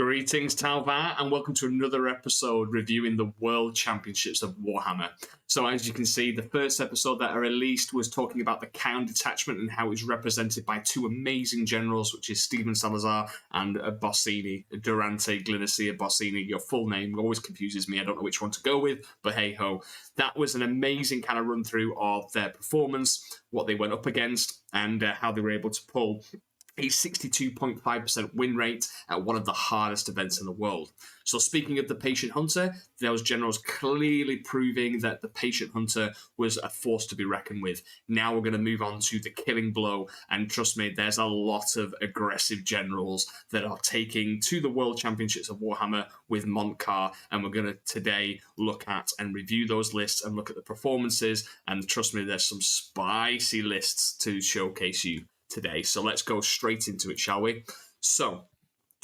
Greetings, Talvar, and welcome to another episode reviewing the World Championships of Warhammer. So as you can see, the first episode that I released was talking about the Count detachment and how it's represented by two amazing generals, which is Stephen Salazar and Bossini, Durante Glinicia Bossini. Your full name always confuses me. I don't know which one to go with, but hey-ho. That was an amazing kind of run-through of their performance, what they went up against, and how they were able to pull a 62.5% win rate at one of the hardest events in the world. So speaking of the Patient Hunter, those generals clearly proving that the Patient Hunter was a force to be reckoned with. Now we're going to move on to the Killing Blow, and trust me, there's a lot of aggressive generals that are taking to the World Championships of Warhammer with Mont'ka, and we're going to today look at and review those lists and look at the performances, and trust me, there's some spicy lists to showcase you today. So let's go straight into it, shall we? So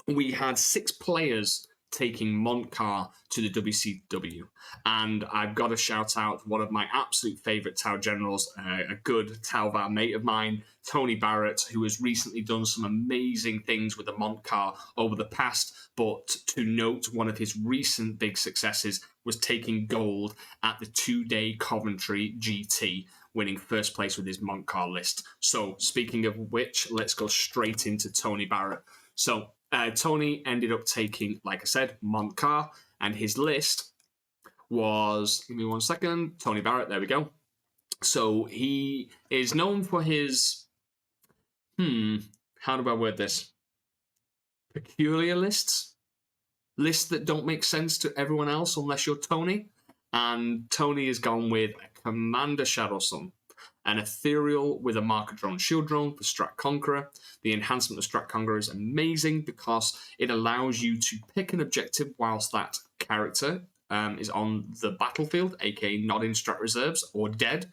we had 6 players taking Mont'ka to the WCW, and I've got to shout out one of my absolute favourite Tau generals, a good Talvar mate of mine, Tony Barrett, who has recently done some amazing things with the Mont'ka over the past, but to note, one of his recent big successes was taking gold at the 2-day Coventry GT, winning first place with his Mont'ka list. So speaking of which, let's go straight into Tony Barrett. So Tony ended up taking, like I said, Mont'ka, and his list was, give me one second, Tony Barrett, there we go. So he is known for his, how do I word this? Peculiar lists that don't make sense to everyone else unless you're Tony. And Tony has gone with a Commander Shadowsun, an Ethereal with a Marker Drone Shield Drone for Strat Conqueror. The enhancement of Strat Conqueror is amazing because it allows you to pick an objective whilst that character is on the battlefield, aka not in Strat Reserves or dead.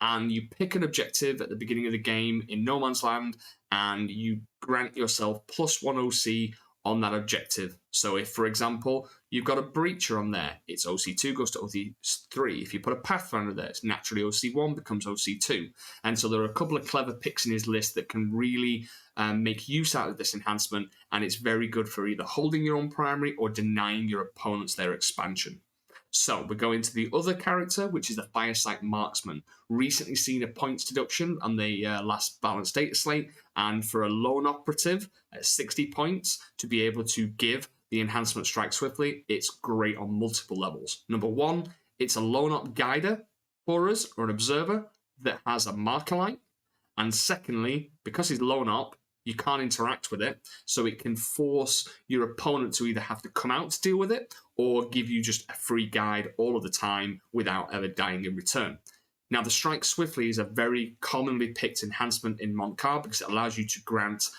And you pick an objective at the beginning of the game in No Man's Land, and you grant yourself +1 OC on that objective. So if, for example, you've got a Breacher on there, it's OC2 goes to OC3. If you put a Pathfinder there, it's naturally OC1 becomes OC2. And so there are a couple of clever picks in his list that can really make use out of this enhancement, and it's very good for either holding your own primary or denying your opponents their expansion. So we're going to the other character, which is the Firesight Marksman. Recently seen a points deduction on the last balanced data slate, and for a lone operative at 60 points to be able to give the enhancement Strike Swiftly, it's great on multiple levels. Number one, it's a lone op guider for us, or an observer, that has a marker light. And secondly, because he's lone op, you can't interact with it, so it can force your opponent to either have to come out to deal with it or give you just a free guide all of the time without ever dying in return. Now, the Strike Swiftly is a very commonly picked enhancement in Mont'ka because it allows you to grant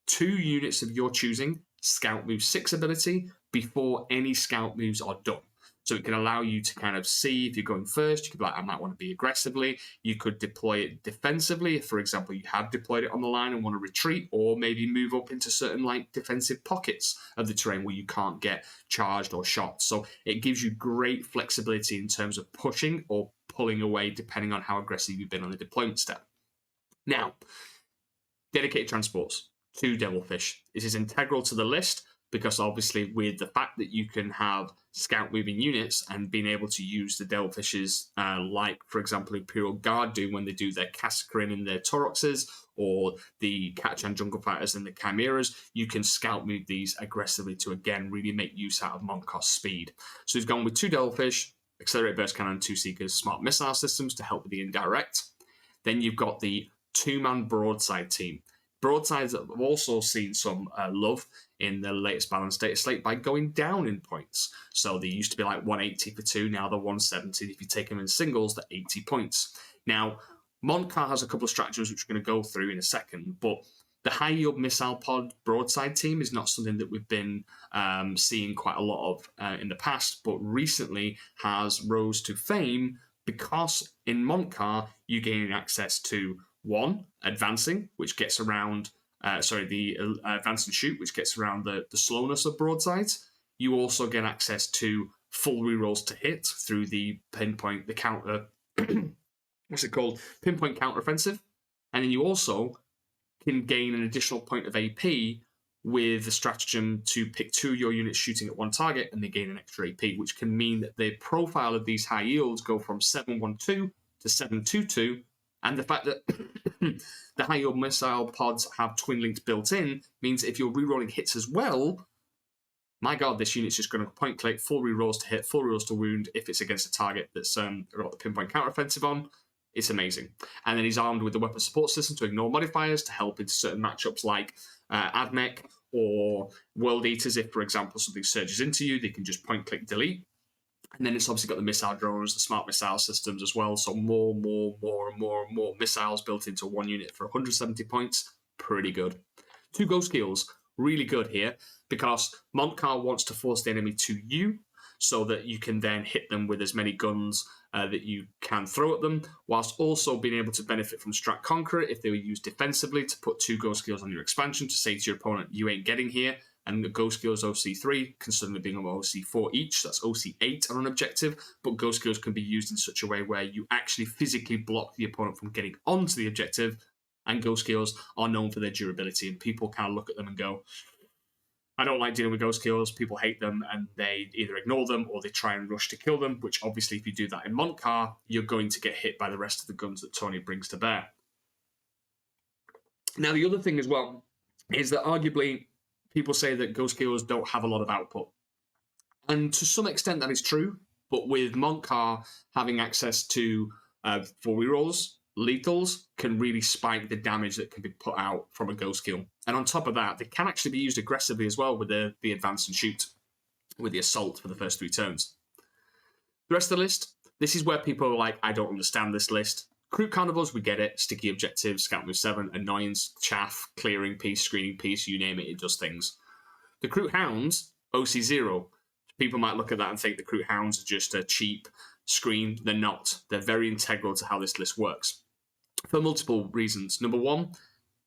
2 units of your choosing Scout Move 6 ability before any Scout moves are done. So it can allow you to kind of see if you're going first, you could be like, I might want to be aggressively. You could deploy it defensively if, for example, you have deployed it on the line and want to retreat, or maybe move up into certain like defensive pockets of the terrain where you can't get charged or shot. So it gives you great flexibility in terms of pushing or pulling away, depending on how aggressive you've been on the deployment step. Now, dedicated transports, 2 Devilfish. This is integral to the list, because obviously with the fact that you can have scout moving units and being able to use the Devilfishes like, for example, Imperial Guard do when they do their Kasakarin and their Tauroxes, or the Kachan Jungle Fighters and the Chimeras, you can scout move these aggressively to, again, really make use out of Mont'ka's speed. So he's gone with 2 Devilfish, Accelerated Burst Cannon, 2 Seekers, Smart Missile Systems to help with the indirect. Then you've got the 2-man Broadside team. Broadsides have also seen some love in the latest balanced data slate by going down in points. So they used to be like 180 for 2, now they're 170. If you take them in singles, they're 80 points. Now, Mont'ka has a couple of stratagems which we're going to go through in a second, but the high yield missile pod broadside team is not something that we've been seeing quite a lot of in the past, but recently has rose to fame because in Mont'ka you gain access to 1, advancing, which gets around, the advance and shoot, which gets around the slowness of broadsides. You also get access to full rerolls to hit through the pinpoint, the counter, what's it called? Pinpoint counter offensive. And then you also can gain an additional point of AP with the stratagem to pick 2 of your units shooting at one target, and they gain an extra AP, which can mean that the profile of these high yields go from 712 to 722, and the fact that the high yield missile pods have twin links built in means if you're rerolling hits as well, my god, this unit's just going to point click, full rerolls to hit, full rerolls to wound if it's against a target that's got the pinpoint counteroffensive on. It's amazing. And then he's armed with the weapon support system to ignore modifiers to help in certain matchups like AdMech or World Eaters. If, for example, something surges into you, they can just point click delete. And then it's obviously got the missile drones, the smart missile systems as well. So more missiles built into one unit for 170 points. Pretty good. 2 ghost kills. Really good here because Mont'ka wants to force the enemy to you so that you can then hit them with as many guns that you can throw at them, whilst also being able to benefit from Strat Conqueror if they were used defensively to put 2 ghost skills on your expansion to say to your opponent, you ain't getting here. And the ghost skills OC3 can suddenly be on OC4 each, that's OC8 on an objective, but ghost skills can be used in such a way where you actually physically block the opponent from getting onto the objective, and ghost skills are known for their durability, and people kind of look at them and go, I don't like dealing with ghost kills. People hate them and they either ignore them or they try and rush to kill them, which obviously if you do that in Mont'ka, you're going to get hit by the rest of the guns that Tony brings to bear. Now, the other thing as well is that arguably people say that ghost kills don't have a lot of output. And to some extent that is true, but with Mont'ka having access to 4 rerolls, lethals can really spike the damage that can be put out from a ghost kill. And on top of that, they can actually be used aggressively as well with the advance and shoot, with the assault for the first 3 turns. The rest of the list, this is where people are like, I don't understand this list. Crew Carnivores, we get it. Sticky objectives, Scout Move 7, annoyance, chaff, clearing piece, screening piece, you name it, it does things. The Crew Hounds, OC0. People might look at that and think the Crew Hounds are just a cheap screen. They're not. They're very integral to how this list works, for multiple reasons. Number one,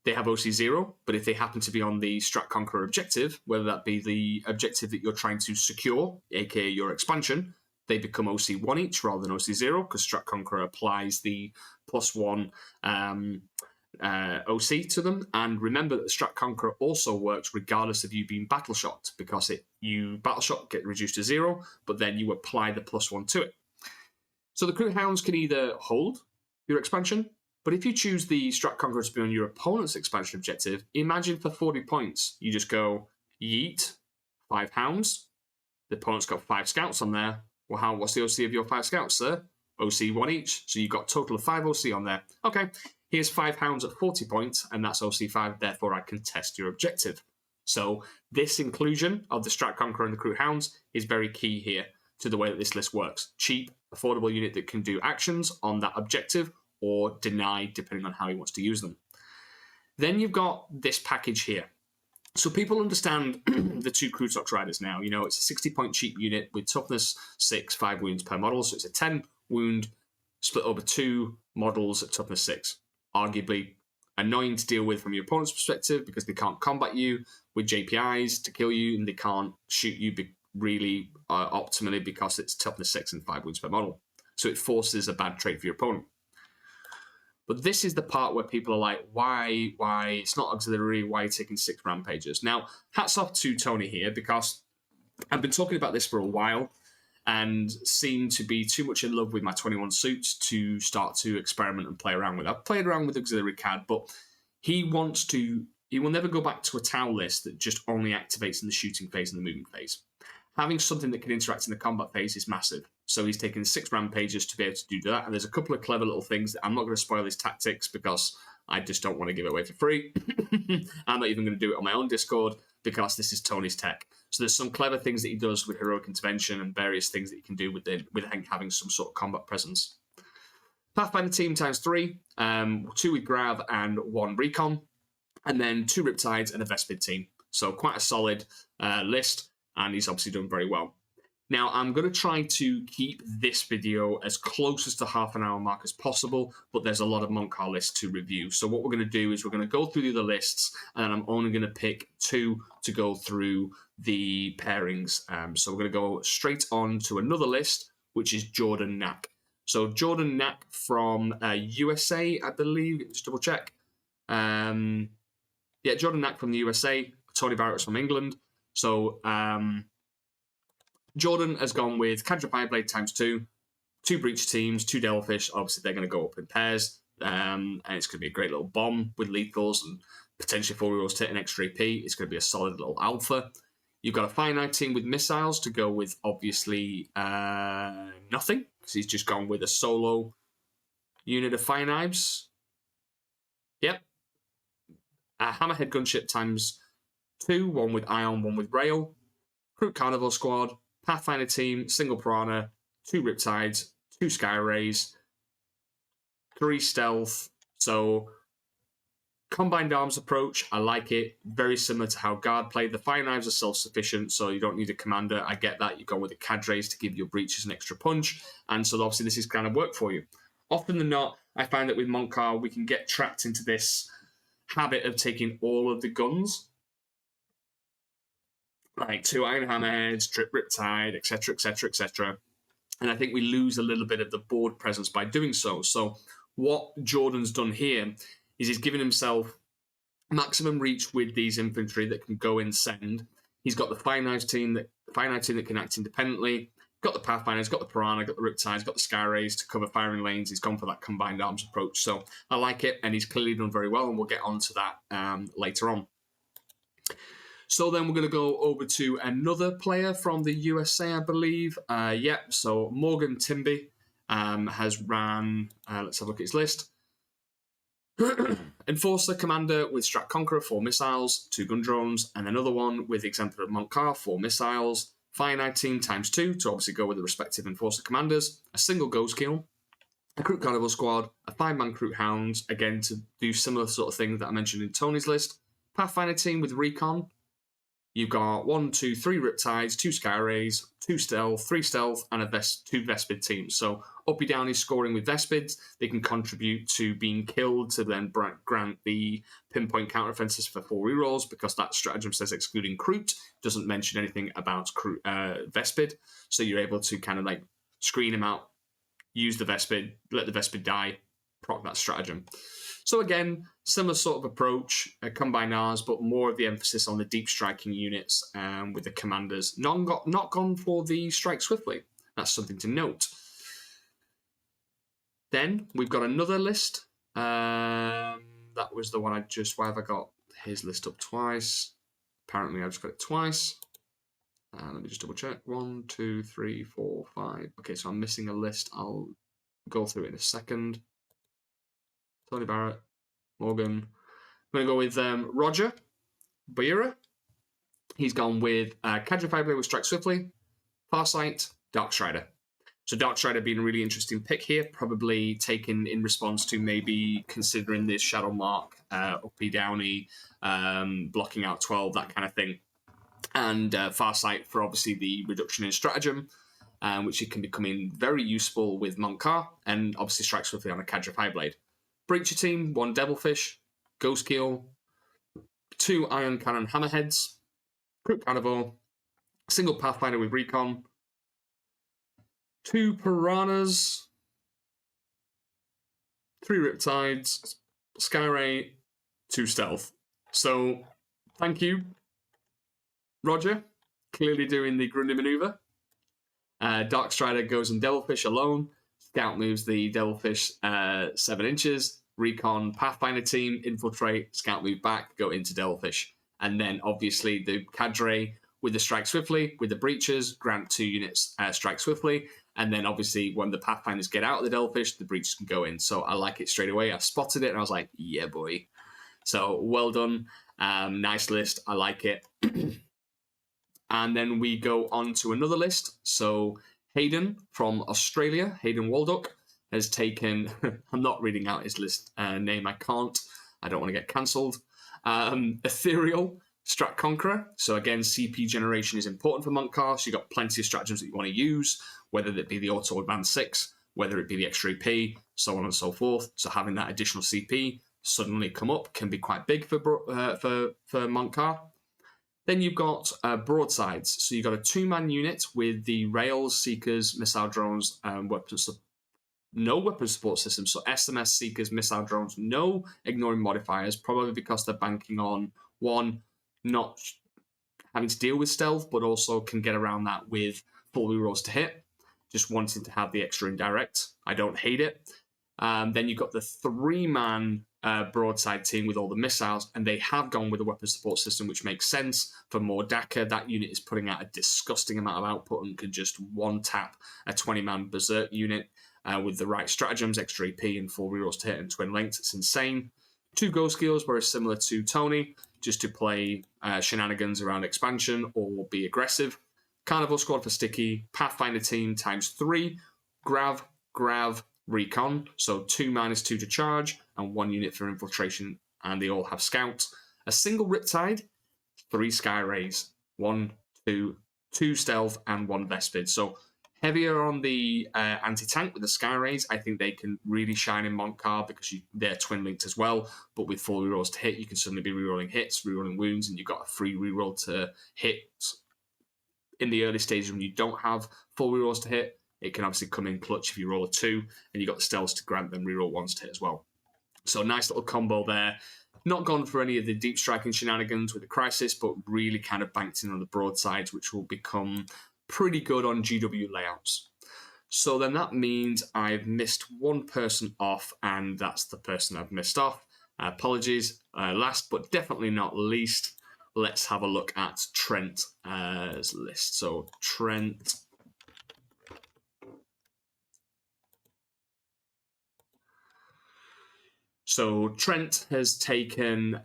they have OC0, but if they happen to be on the Strat Conqueror objective, whether that be the objective that you're trying to secure, aka your expansion, they become OC1 each rather than OC0, because Strat Conqueror applies the +1 OC to them. And remember that the Strat Conqueror also works regardless of you being battle shocked, because you battle shock get reduced to 0, but then you apply the +1 to it. So the Crew Hounds can either hold your expansion, but if you choose the Strat Conqueror to be on your opponent's expansion objective, imagine for 40 points, you just go yeet, 5 hounds. The opponent's got 5 scouts on there. Well, what's the OC of your 5 scouts, sir? OC1 each. So you've got a total of 5 OC on there. Okay, here's 5 hounds at 40 points, and that's OC5. Therefore, I can test your objective. So this inclusion of the Strat Conqueror and the Crew Hounds is very key here to the way that this list works. Cheap, affordable unit that can do actions on that objective, or deny, depending on how he wants to use them. Then you've got this package here. So people understand the 2 Crew Tox Riders now. You know, it's a 60-point cheap unit with toughness 6, 5 wounds per model. So it's a 10 wound split over 2 models at toughness 6. Arguably annoying to deal with from your opponent's perspective because they can't combat you with JPIs to kill you, and they can't shoot you really optimally because it's toughness 6 and 5 wounds per model. So it forces a bad trait for your opponent. But this is the part where people are like, why? It's not auxiliary. Why are you taking 6 rampages? Now, hats off to Tony here, because I've been talking about this for a while and seem to be too much in love with my 21 suits to start to experiment and play around with. I've played around with auxiliary CAD, but he will never go back to a towel list that just only activates in the shooting phase and the movement phase. Having something that can interact in the combat phase is massive. So he's taken 6 rampages to be able to do that. And there's a couple of clever little things that I'm not going to spoil his tactics because I just don't want to give it away for free. I'm not even going to do it on my own Discord because this is Tony's tech. So there's some clever things that he does with heroic intervention and various things that he can do with having some sort of combat presence. Pathfinder team ×3, 2 with Grav and 1 Recon, and then 2 Riptides and a Vespid team. So quite a solid list. And he's obviously done very well. Now, I'm going to try to keep this video as close as to half an hour mark as possible, but there's a lot of Mont'ka lists to review. So what we're going to do is we're going to go through the other lists, and I'm only going to pick 2 to go through the pairings. So we're going to go straight on to another list, which is Jordan Knack. So Jordan Knack from USA, I believe. Just double check. Yeah, Jordan Knack from the USA. Tony Barrett's from England. So Jordan has gone with Cadre Fireblade ×2, 2 Breach teams, 2 Devilfish. Obviously, they're going to go up in pairs. And it's going to be a great little bomb with lethals and potentially 4 rerolls to hit an extra AP. It's going to be a solid little alpha. You've got a finite team with missiles to go with, obviously, nothing, because he's just gone with a solo unit of fire knives. Yep. A Hammerhead gunship ×2, 1 with Ion, 1 with Rail. Crew Carnival Squad, Pathfinder team, single Piranha, 2 Riptides, 2 Sky Rays, 3 Stealth. So, combined arms approach, I like it. Very similar to how Guard played. The fire knives are self-sufficient, so you don't need a commander. I get that. You go with the cadres to give your breaches an extra punch, and so obviously this is kind of work for you. Often than not, I find that with Mont'ka, we can get trapped into this habit of taking all of the guns, like 2 Iron Hammerheads, Drip Riptide, etc., etc., etc. And I think we lose a little bit of the board presence by doing so. So what Jordan's done here is he's given himself maximum reach with these infantry that can go and send. He's got the fire knives team that can act independently. Got the Pathfinders, got the Piranha, got the Riptides, got the Sky Rays to cover firing lanes. He's gone for that combined arms approach. So I like it, and he's clearly done very well, and we'll get onto that later on. So then we're going to go over to another player from the USA, I believe. So Morgan Timpy has ran, let's have a look at his list. Enforcer Commander with Strat Conqueror, 4 missiles, 2 gun drones, and another one with Exemplar of Mont'ka, 4 missiles. Fire Knight team ×2 to obviously go with the respective Enforcer Commanders. A single Ghost Kill. A Crew Carnival Squad. A 5-man Crew Hounds, again to do similar sort of things that I mentioned in Tony's list. Pathfinder team with Recon. You've got 1, 2, 3 Riptides, 2 Sky Rays, 2 Stealth, 3 Stealth, and 2 Vespid teams. So uppy downy scoring with Vespids. They can contribute to being killed to then grant the pinpoint counteroffenses for 4 rerolls, because that stratagem says excluding Crute, doesn't mention anything about Vespid. So you're able to kind of like screen him out, use the Vespid, let the Vespid die, proc that stratagem. So again, similar sort of approach, combined Rs, but more of the emphasis on the deep striking units with the commanders. Not gone for the strike swiftly. That's something to note. Then we've got another list. That was the one why have I got his list up twice? Apparently I just got it twice. Let me just double check. 1, 2, 3, 4, 5. Okay, so I'm missing a list. I'll go through it in a second. Tony Barrett, Morgan. I'm going to go with Roger, Boira. He's gone with Cadre Fireblade with Strike Swiftly, Farsight, Darkstrider. So Darkstrider being a really interesting pick here, probably taken in response to maybe considering this Shadow Mark, uppy downy, blocking out 12, that kind of thing. And Farsight for obviously the reduction in stratagem, which it can become very useful with Mont'ka, and obviously Strike Swiftly on a Cadre Fireblade. Breacher team, 1 Devilfish, Ghost Keel, 2 Iron Cannon Hammerheads, Crew Carnival, single Pathfinder with Recon, 2 Piranhas, 3 Riptides, Sky Ray, 2 Stealth. So, thank you, Roger. Clearly doing the Grundy maneuver. Darkstrider goes in Devilfish alone. Scout moves the Devilfish 7 inches. Recon Pathfinder team, infiltrate, scout move back, go into Devilfish. And then obviously the Cadre with the Strike Swiftly, with the Breaches, grant 2 units Strike Swiftly. And then obviously when the Pathfinders get out of the Devilfish, the Breaches can go in. So I like it straight away. I spotted it and I was like, yeah, boy. So well done. Nice list. I like it. And then we go on to another list. So Hayden from Australia, Hayden Walduck, has taken, I'm not reading out his list name, I can't. I don't want to get cancelled. Ethereal, Strat Conqueror. So again, CP generation is important for Mont'ka, so you've got plenty of stratagems that you want to use, whether it be the Auto Advance 6, whether it be the extra AP, so on and so forth. So having that additional CP suddenly come up can be quite big for Mont'ka. Then you've got broadsides. So you've got a 2-man unit with the Rails, Seekers, Missile Drones, and no weapon support system. So SMS, Seekers, Missile Drones, no ignoring modifiers, probably because they're banking on 1, not having to deal with stealth, but also can get around that with full rerolls to hit. Just wanting to have the extra indirect. I don't hate it. Then you've got the 3-man broadside team with all the missiles, and they have gone with a weapon support system, which makes sense for Mont'ka. That unit is putting out a disgusting amount of output and can just one-tap a 20-man berserk unit with the right stratagems, extra AP, and full rerolls to hit and twin lengths. It's insane. 2 go skills, very similar to Tony, just to play shenanigans around expansion or be aggressive. Carnival Squad for Sticky, Pathfinder team ×3, Grav, Recon, so 2-2 to charge, and 1 unit for infiltration, and they all have scouts. A single Riptide, 3 Sky Rays, 1, 2, 2 stealth, and 1 Vespid. So heavier on the anti-tank with the Sky Rays. I think they can really shine in Mont'ka because they're twin linked as well. But with 4 rerolls to hit, you can suddenly be rerolling hits, rerolling wounds, and you've got a free reroll to hit. In the early stages when you don't have 4 rerolls to hit, it can obviously come in clutch if you roll a 2, and you got the stealths to grant them reroll 1s to hit as well. So nice little combo there. Not gone for any of the deep striking shenanigans with the Crisis, but really kind of banked in on the broadsides, which will become pretty good on GW layouts. So then that means I've missed 1 person off, and that's the person I've missed off. Apologies. Last but definitely not least, let's have a look at Trent's list. So Trent. So Trent has taken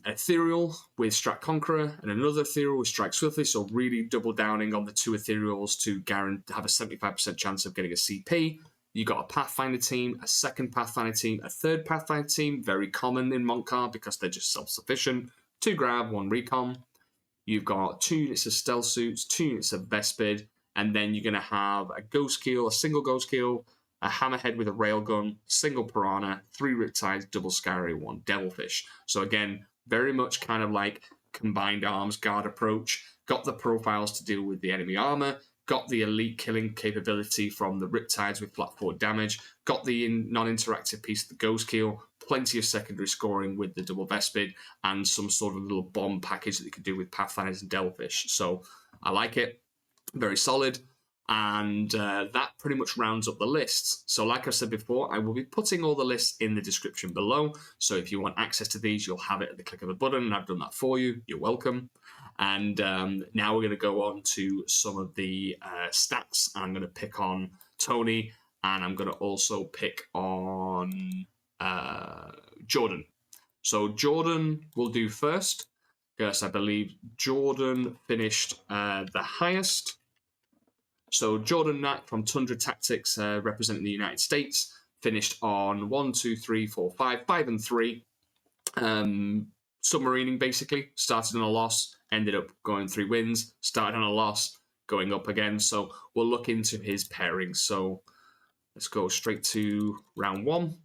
Ethereal with Strat Conqueror and another Ethereal with Strike Swiftly, so really double downing on the 2 Ethereals to have a 75% chance of getting a CP. You got a Pathfinder team, a 2nd Pathfinder team, a 3rd Pathfinder team, very common in Mont'ka because they're just self-sufficient. 2 Grav, 1 Recon. You've got 2 units of Stealth Suits, 2 units of Vespid, and then you're going to have a Ghost Keel, a single Ghost Keel, a Hammerhead with a Railgun, single Piranha, 3 Riptides, double Skyray, 1 Devilfish. So again, very much kind of like combined arms guard approach. Got the profiles to deal with the enemy armor, got the elite killing capability from the Riptides with flat 4 damage, got the non-interactive piece of the Ghost Keel, plenty of secondary scoring with the double Vespid, and some sort of little bomb package that you could do with Pathfinders and Devilfish. So I like it. Very solid. And that pretty much rounds up the lists. So like I said before, I will be putting all the lists in the description below. So if you want access to these, you'll have it at the click of a button, and I've done that for you. You're welcome. And now we're going to go on to some of the stats. I'm going to pick on Tony, and I'm going to also pick on Jordan. So Jordan will do first, because I believe Jordan finished the highest. So Jordan Knack from Tundra Tactics, representing the United States, finished on 1, 2, 3, 4, 5, 5 and 3. Submarining, basically. Started on a loss, ended up going 3 wins. Started on a loss, going up again. So we'll look into his pairings. So let's go straight to round 1.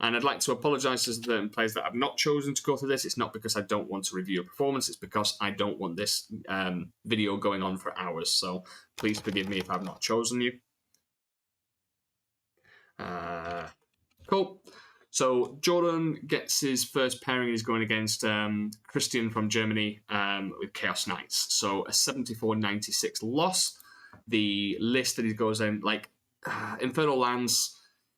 And I'd like to apologise to certain players that I've not chosen to go through this. It's not because I don't want to review a performance. It's because I don't want this video going on for hours. So please forgive me if I've not chosen you. Cool. So Jordan gets his first pairing. He's going against Christian from Germany with Chaos Knights. So a 74-96 loss. The list that he goes in, like Infernal Lance,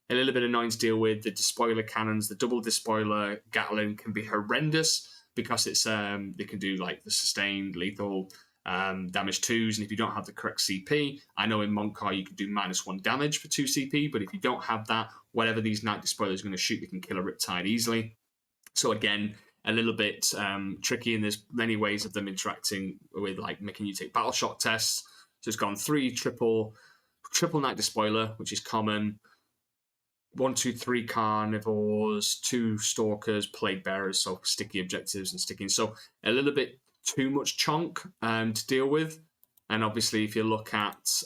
a little bit annoying to deal with. The despoiler cannons, the double despoiler Gatling can be horrendous because it's they can do like the sustained, lethal, damage 2s, and if you don't have the correct CP, I know in Mont'ka you can do -1 damage for 2 CP, but if you don't have that, whatever these Night Despoilers are going to shoot, they can kill a Riptide easily. So again, a little bit tricky, and there's many ways of them interacting with, like making you take battle shock tests. So it's gone 3 triple Night Despoiler, which is common. 1, 2, 3 carnivores, 2 stalkers, plague bearers, so sticky objectives and sticking. So a little bit too much chunk to deal with. And obviously, if you look at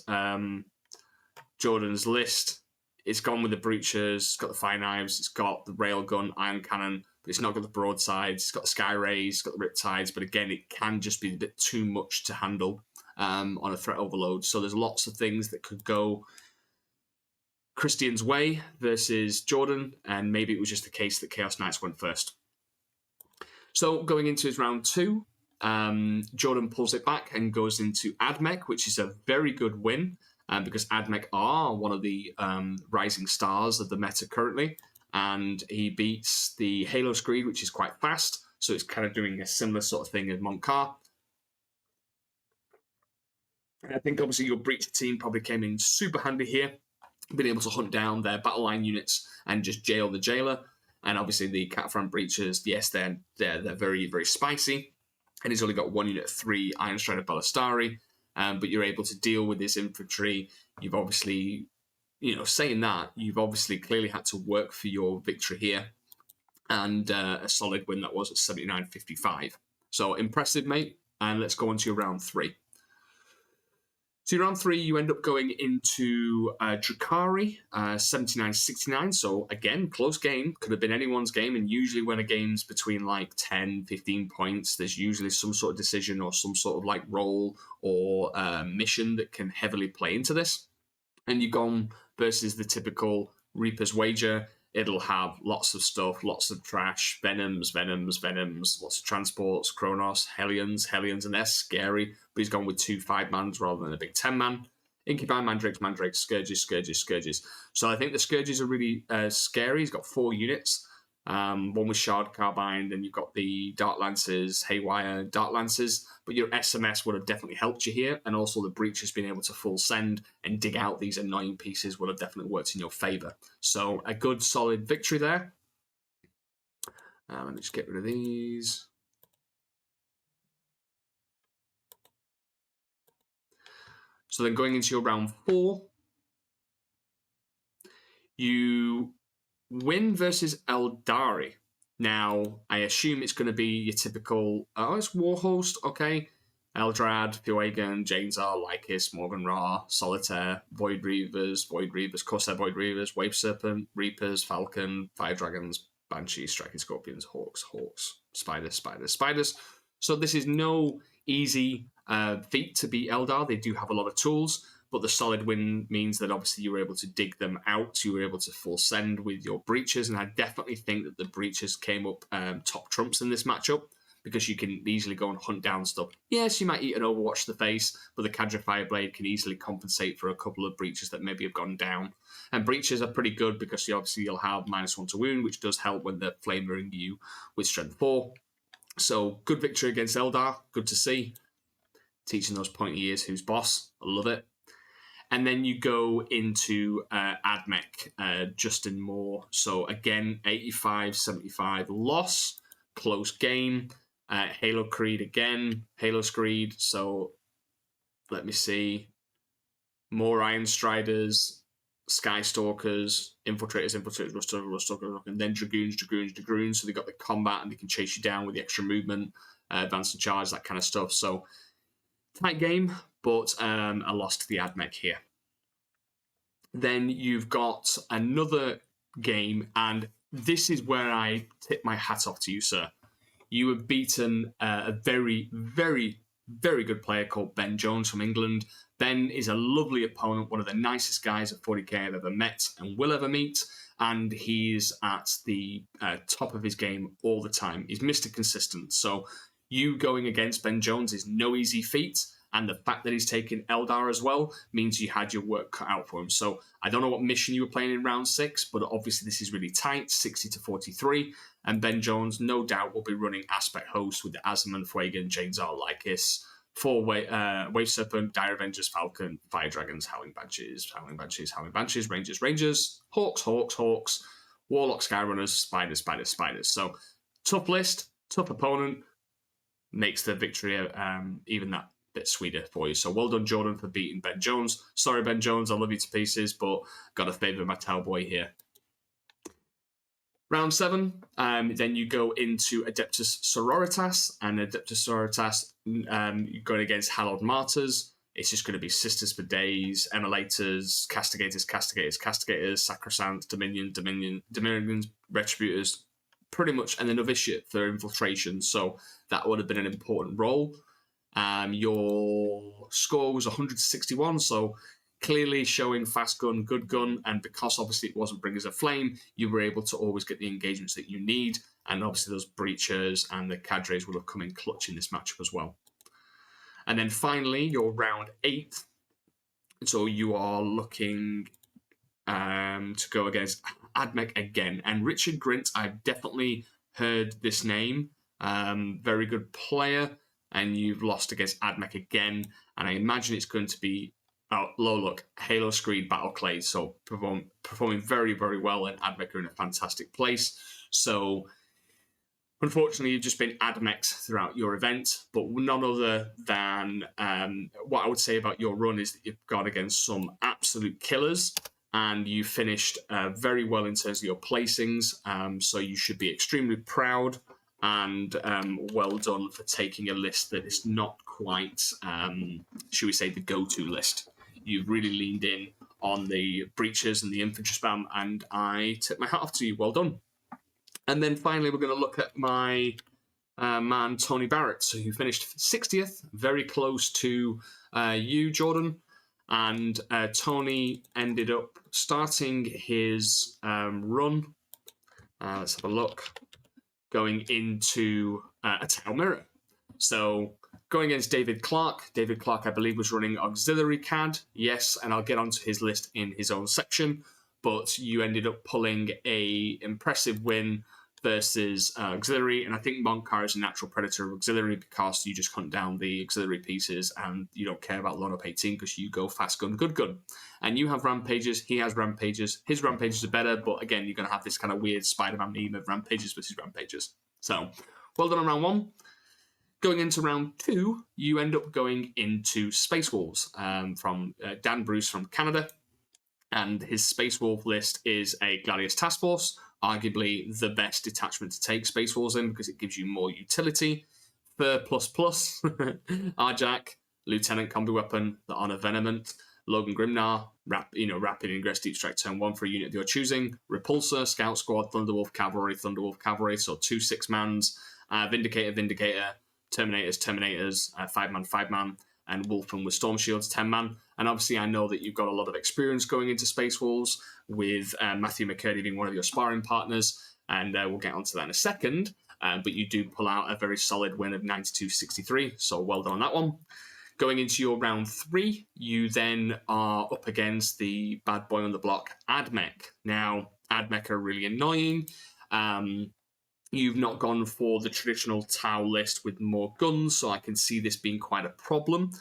Jordan's list, it's gone with the breachers, it's got the fire knives, it's got the railgun, iron cannon, but it's not got the broadsides, it's got the sky rays, it's got the riptides. But again, it can just be a bit too much to handle on a threat overload. So there's lots of things that could go Christian's Way versus Jordan, and maybe it was just the case that Chaos Knights went first. So going into his round 2, Jordan pulls it back and goes into Admech, which is a very good win, because Admech are one of the rising stars of the meta currently, and he beats the Halo Screed, which is quite fast, so it's kind of doing a similar sort of thing as Mont'ka. I think obviously your Breacher team probably came in super handy here, being able to hunt down their battle line units and just jail the jailer. And obviously the Catfront Breachers, yes, they're very, very spicy. And he's only got 1 unit of 3 Iron Strider Ballistari, but you're able to deal with his infantry. You've obviously, saying that, you've obviously clearly had to work for your victory here. And a solid win that was at 79.55. So impressive, mate. And let's go on to your round 3. So round 3, you end up going into Drukhari, 79-69. So again, close game. Could have been anyone's game. And usually when a game's between like 10, 15 points, there's usually some sort of decision or some sort of like role or mission that can heavily play into this. And you've gone versus the typical Reaper's Wager. It'll have lots of stuff, lots of trash, venoms, lots of transports, Chronos, Hellions, and they're scary. But he's gone with 2 5-mans rather than a big 10-man. Incubi, Mandrakes, Scourges. So I think the Scourges are really scary. He's got 4 units. One with Shard Carbine, then you've got the Dark Lancers, Haywire, Dark Lancers, but your SMS would have definitely helped you here, and also the Breachers being able to full send and dig out these annoying pieces would have definitely worked in your favour. So a good solid victory there. Let me just get rid of these. So then going into your round 4, you win versus Eldari. Now, I assume it's going to be your typical, it's Warhost, okay. Eldrad, Pioagan, Janezar, Lycus, Morgan Ra, Solitaire, Void Reavers, Corsair Void Reavers, Wave Serpent, Reapers, Falcon, Fire Dragons, Banshees, Striking Scorpions, Hawks, Spiders. So this is no easy feat to beat Eldar. They do have a lot of tools, but the solid win means that obviously you were able to dig them out. You were able to full send with your Breachers, and I definitely think that the Breachers came up top trumps in this matchup because you can easily go and hunt down stuff. Yes, you might eat an Overwatch to the face, but the Cadre Fireblade can easily compensate for a couple of Breachers that maybe have gone down. And Breachers are pretty good because you'll have -1 to wound, which does help when they're flamering you with Strength 4. So good victory against Eldar. Good to see. Teaching those pointy ears who's boss. I love it. And then you go into Admech, Justin Moore. So again, 85-75 loss. Close game. Halo Creed again. Halo Screed. So let me see. More Iron Striders, Skystalkers, Infiltrators, Rustalkers, and then Dragoons. So they got the combat and they can chase you down with the extra movement, advance and charge, that kind of stuff. So tight game, but a loss to the Admech here. Then you've got another game, and this is where I tip my hat off to you, sir. You have beaten a very, very, very good player called Ben Jones from England. Ben is a lovely opponent, one of the nicest guys at 40k I've ever met and will ever meet, and he's at the top of his game all the time. He's Mr. Consistent, so you going against Ben Jones is no easy feat, and the fact that he's taken Eldar as well means you had your work cut out for him. So I don't know what mission you were playing in round 6, but obviously this is really tight, 60-43, and Ben Jones no doubt will be running Aspect Host with the Azaman, Fuegan, Janezar, Lycus, 4 Wave Serpent, Dire Avengers, Falcon, Fire Dragons, Howling Banshees, Rangers, Hawks, Warlock, Skyrunners, Spiders. So tough list, tough opponent, makes the victory even that bit sweeter for you. So well done, Jordan, for beating Ben Jones. Sorry, Ben Jones, I love you to pieces, but got to favour my Talboy here. Round 7, then you go into Adeptus Sororitas, and Adeptus Sororitas, you're going against Hallowed Martyrs. It's just going to be Sisters for Days, Emmulators, Castigators, Sacrosanct, Dominions, Retributors, pretty much, and the Novitiate for Infiltration. So that would have been an important role. Your score was 161, so clearly showing fast gun, good gun, and because obviously it wasn't Bringers of Flame, you were able to always get the engagements that you need, and obviously those breachers and the cadres will have come in clutch in this matchup as well. And then finally, your round 8. So you are looking to go against Admech again. And Richard Grint, I've definitely heard this name. Very good player. And you've lost against Admech again. And I imagine it's going to be low luck, Halo Screed Battle Clay. So performing very, very well, and Admech are in a fantastic place. So unfortunately, you've just been Admex throughout your event, but none other than what I would say about your run is that you've gone against some absolute killers, and you finished very well in terms of your placings. So you should be extremely proud and well done for taking a list that is not quite, should we say, the go-to list. You've really leaned in on the breaches and the infantry spam, and I tip my hat off to you. Well done. And then finally, we're going to look at my man, Tony Barrett, who finished 60th, very close to you, Jordan. And Tony ended up starting his run. Let's have a look. Going into a Tau Mirror. So going against David Clark. David Clark, I believe, was running Auxiliary CAD. Yes, and I'll get onto his list in his own section. But you ended up pulling a impressive win versus Auxiliary, and I think Mont'ka is a natural predator of Auxiliary because you just hunt down the Auxiliary pieces and you don't care about Lone Up 18 because you go fast gun, good gun. And you have Rampages, he has Rampages. His Rampages are better, but again, you're going to have this kind of weird Spider-Man meme of Rampages versus Rampages. So, well done on round 1. Going into round 2, you end up going into Space Wolves from Dan Bruce from Canada. And his Space Wolf list is a Gladius Task Force, arguably the best detachment to take Space Wolves in because it gives you more utility. Fur ++, Arjak, Lieutenant Combi Weapon, the Honor Venomant, Logan Grimnar, Rapid Ingress Deep Strike Turn 1 for a unit of your choosing, Repulsor, Scout Squad, Thunderwolf Cavalry, so 2 6-mans, Vindicator, Terminators, 5-man, 5-man, and Wolfman with Storm Shields, 10-man. And obviously, I know that you've got a lot of experience going into Space Wolves with Matthew McCurdy being one of your sparring partners, and we'll get onto that in a second. But you do pull out a very solid win of 92-63, so well done on that one. Going into your round 3, you then are up against the bad boy on the block, Admech. Now, Admech are really annoying. You've not gone for the traditional Tau list with more guns, so I can see this being quite a problem.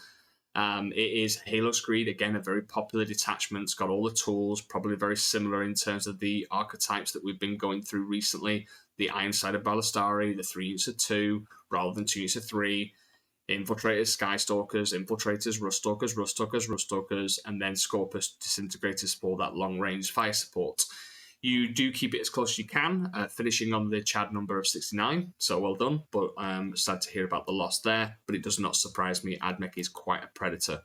It is Halo Screed, again, a very popular detachment. It's got all the tools, probably very similar in terms of the archetypes that we've been going through recently. The Iron-Sided Ballistari, the 3 units of 2, rather than 2 units of 3. Infiltrators, Skystalkers, Infiltrators, Ruststalkers, and then Scorpus Disintegrators for that long-range fire support. You do keep it as close as you can, finishing on the Chad number of 69, so well done, but I'm sad to hear about the loss there, but it does not surprise me. Admech is quite a predator.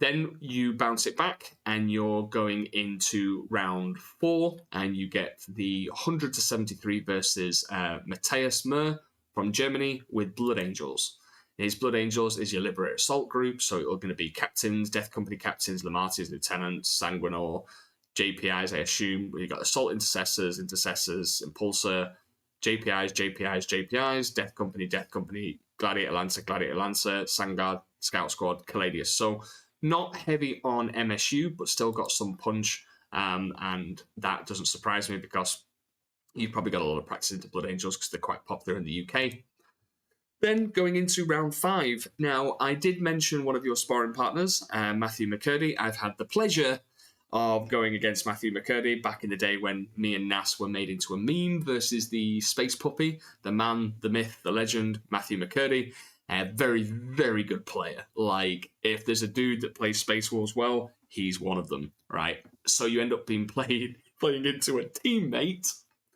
Then you bounce it back, and you're going into round 4, and you get the 100-73 versus Matthias Murr from Germany with Blood Angels. His Blood Angels is your Liberator Assault group, so it's going to be captains, Death Company captains, Lamartis, lieutenants, Sanguinor, JPIs, I assume. You've got Assault Intercessors, Impulsor, JPIs, Death Company, Gladiator Lancer, Sangard, Scout Squad, Caladius. So not heavy on MSU, but still got some punch, and that doesn't surprise me because you've probably got a lot of practice into Blood Angels because they're quite popular in the UK. Then going into round 5. Now, I did mention one of your sparring partners, Matthew McCurdy. I've had the pleasure of going against Matthew McCurdy back in the day when me and Nas were made into a meme versus the space puppy, the man, the myth, the legend, Matthew McCurdy. A very, very good player. Like, if there's a dude that plays Space Wolves well, he's one of them, right? So you end up being playing into a teammate,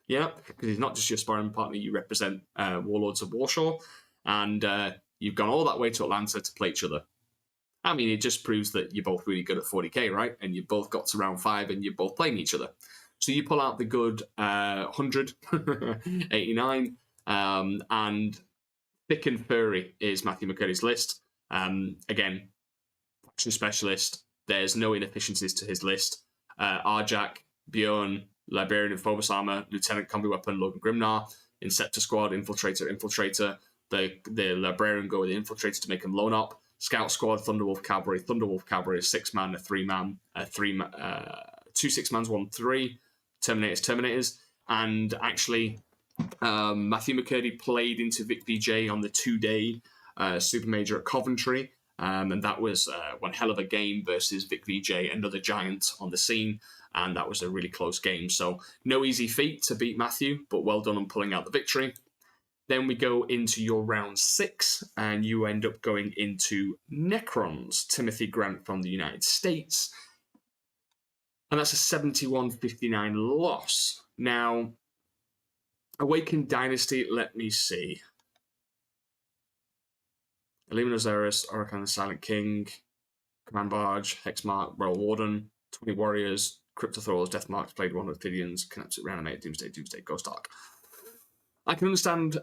yeah, because he's not just your sparring partner, you represent Warlords of Warshaw, and you've gone all that way to Atlanta to play each other. I mean, it just proves that you're both really good at 40k, right? And you both got to round 5 and you're both playing each other. So you pull out the good 100, 89, and Thick and Furry is Matthew McCurdy's list. Again, faction specialist, there's no inefficiencies to his list. Arjak, Bjorn, Librarian and Phobos Armor, Lieutenant Combi Weapon, Logan Grimnar, Inceptor Squad, Infiltrator. The Librarian go with the Infiltrator to make him lone up. Scout Squad, Thunderwolf Cavalry, a 6-man, a 3-man, 2 6-mans, 1 3, Terminators. And actually, Matthew McCurdy played into Vic VJ on the 2-day Super Major at Coventry. And that was one hell of a game versus Vic VJ, another giant on the scene. And that was a really close game. So no easy feat to beat Matthew, but well done on pulling out the victory. Then we go into your round 6, and you end up going into Necrons, Timothy Grant from the United States. And that's a 71-59 loss. Now, Awakened Dynasty, let me see. Illuminus Osiris, Oracle the Silent King, Command Barge, Hexmark, Royal Warden, 20 Warriors, Crypto Thralls, Death Marks, Blade One, Ophidians, Connected Reanimate, Doomsday, Ghost Ark. I can understand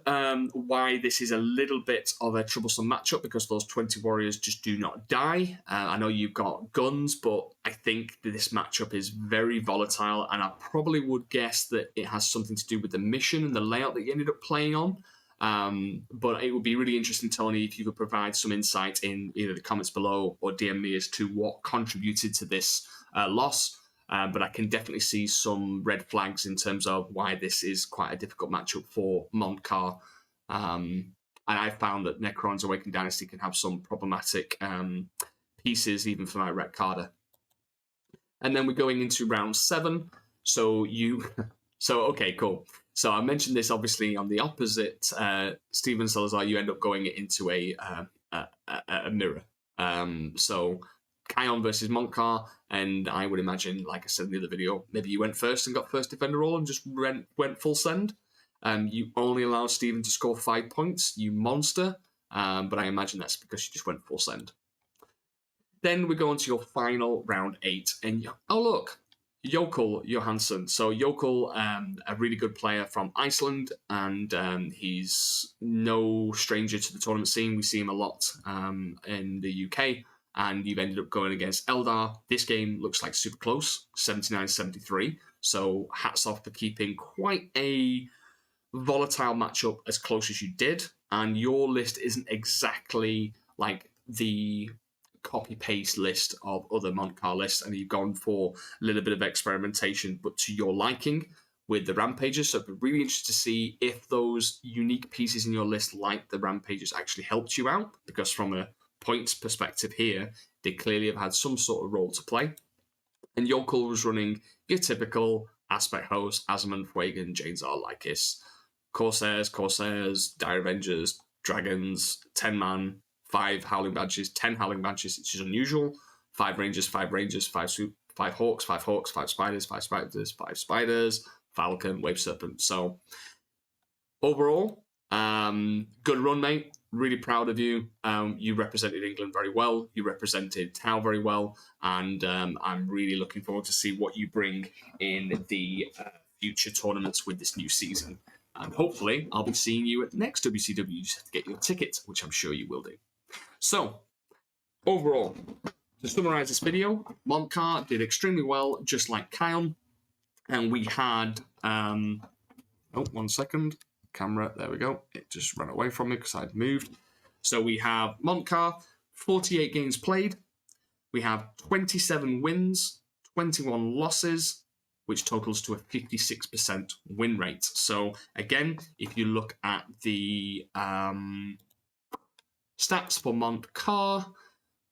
why this is a little bit of a troublesome matchup, because those 20 warriors just do not die. I know you've got guns, but I think that this matchup is very volatile, and I probably would guess that it has something to do with the mission and the layout that you ended up playing on. But it would be really interesting, Tony, if you could provide some insight in either the comments below or DM me as to what contributed to this loss. But I can definitely see some red flags in terms of why this is quite a difficult matchup for Mont'ka. And I found that Necrons Awakened Dynasty can have some problematic pieces, even for my Ret Carder. And then we're going into round 7. Okay, cool. So I mentioned this obviously on the opposite. Steven Salazar, you end up going into a mirror. So Kion versus Mont'ka, and I would imagine, like I said in the other video, maybe you went first and got first defender roll and just went full send. You only allowed Steven to score 5 points, you monster, but I imagine that's because you just went full send. Then we go on to your final round 8, and oh look, Jokel Johansson. So Jokel, a really good player from Iceland, and he's no stranger to the tournament scene. We see him a lot in the UK. And you've ended up going against Eldar. This game looks like super close, 79-73. So hats off for keeping quite a volatile matchup as close as you did. And your list isn't exactly like the copy-paste list of other Mont'ka lists. And you've gone for a little bit of experimentation, but to your liking with the Rampages. So I'd be really interested to see if those unique pieces in your list, like the Rampages, actually helped you out. Because from a points perspective here, they clearly have had some sort of role to play. And Jokel was running your typical Aspect Host, Azaman, Fuegan, Janezar, Lycus, Corsairs, Dire Avengers, Dragons, 10-man, 5 Howling Badges, 10 Howling Badges, which is unusual, 5 Rangers, 5 Hawks, 5 Spiders, 5 Spiders, Falcon, Wave Serpent. So overall, good run, mate. Really proud of you. You represented England very well. You represented Tau very well. And I'm really looking forward to see what you bring in the future tournaments with this new season. And hopefully, I'll be seeing you at the next WCW. You just have to get your ticket, which I'm sure you will do. So, overall, to summarize this video, Mont'ka did extremely well, just like Kion. And we had... one second. Camera, there we go. It just ran away from me because I'd moved. So we have Mont'ka, 48 games played. We have 27 wins, 21 losses, which totals to a 56% win rate. So again, if you look at the stats for Mont'ka,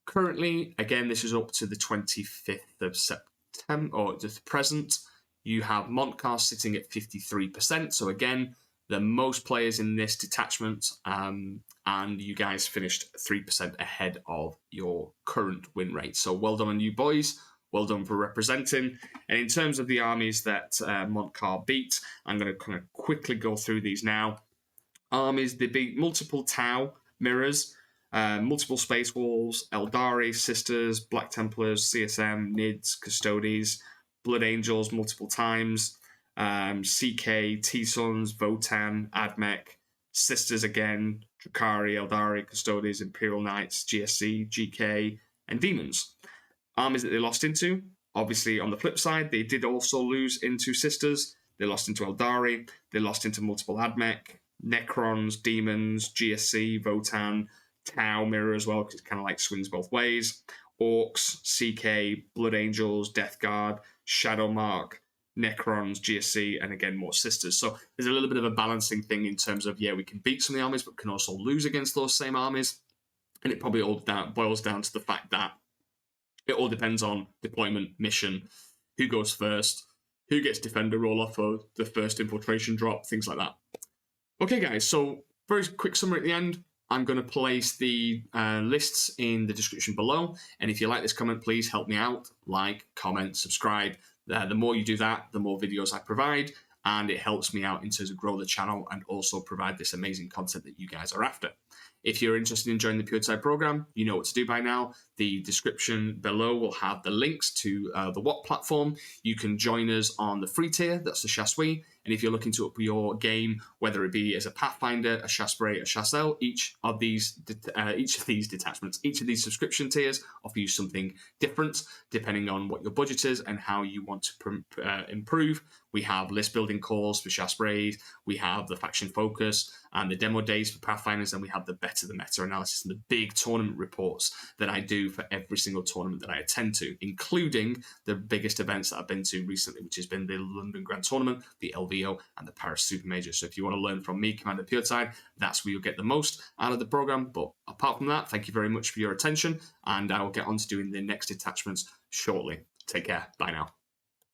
currently, again, this is up to the 25th of September, or the present. You have Mont'ka sitting at 53%. So again, the most players in this detachment, and you guys finished 3% ahead of your current win rate. So well done on you boys. Well done for representing. And in terms of the armies that Mont'ka beat, I'm going to kind of quickly go through these now. Armies, they beat multiple Tau mirrors, multiple Space Wolves, Eldari, Sisters, Black Templars, CSM, Nids, Custodes, Blood Angels multiple times, CK, T-Sons, Votan, Admech, Sisters again, Drakari, Eldari, Custodes, Imperial Knights, GSC, GK, and Demons. armies that they lost into. Obviously, on the flip side, they did also lose into Sisters. They lost into Eldari. They lost into multiple Admech, Necrons, Demons, GSC, Votan, Tau Mirror as well, because it kind of like swings both ways. Orcs, CK, Blood Angels, Death Guard, Shadowmark, Necrons, GSC, and again, more Sisters. So there's a little bit of a balancing thing in terms of, yeah, we can beat some of the armies, but can also lose against those same armies. And it probably all boils down to the fact that it all depends on deployment, mission, who goes first, who gets Defender roll off for the first infiltration drop, things like that. Okay, guys, so very quick summary at the end. I'm going to place the lists in the description below. And if you like this comment, please help me out. Like, comment, subscribe. The more you do that, the more videos I provide. And it helps me out in terms of grow the channel and also provide this amazing content that you guys are after. If you're interested in joining the Puretide program, you know what to do by now. The description below will have the links to the WOT platform. You can join us on the free tier, that's the Shas'ui. And if you're looking to up your game, whether it be as a Pathfinder, a Shas'ui, a Shas'el, each of these detachments, each of these subscription tiers offer you something different depending on what your budget is and how you want to improve. We have list building calls for Shas'ui, we have the faction focus and the demo days for Pathfinders, and we have the better the meta analysis and the big tournament reports that I do for every single tournament that I attend to, including the biggest events that I've been to recently, which has been the London Grand Tournament, the LVO, and the Paris Super Major. So if you want to learn from me, Commander Puretide, that's where you'll get the most out of the program. But apart from that, thank you very much for your attention, and I will get on to doing the next detachments shortly. Take care. Bye now.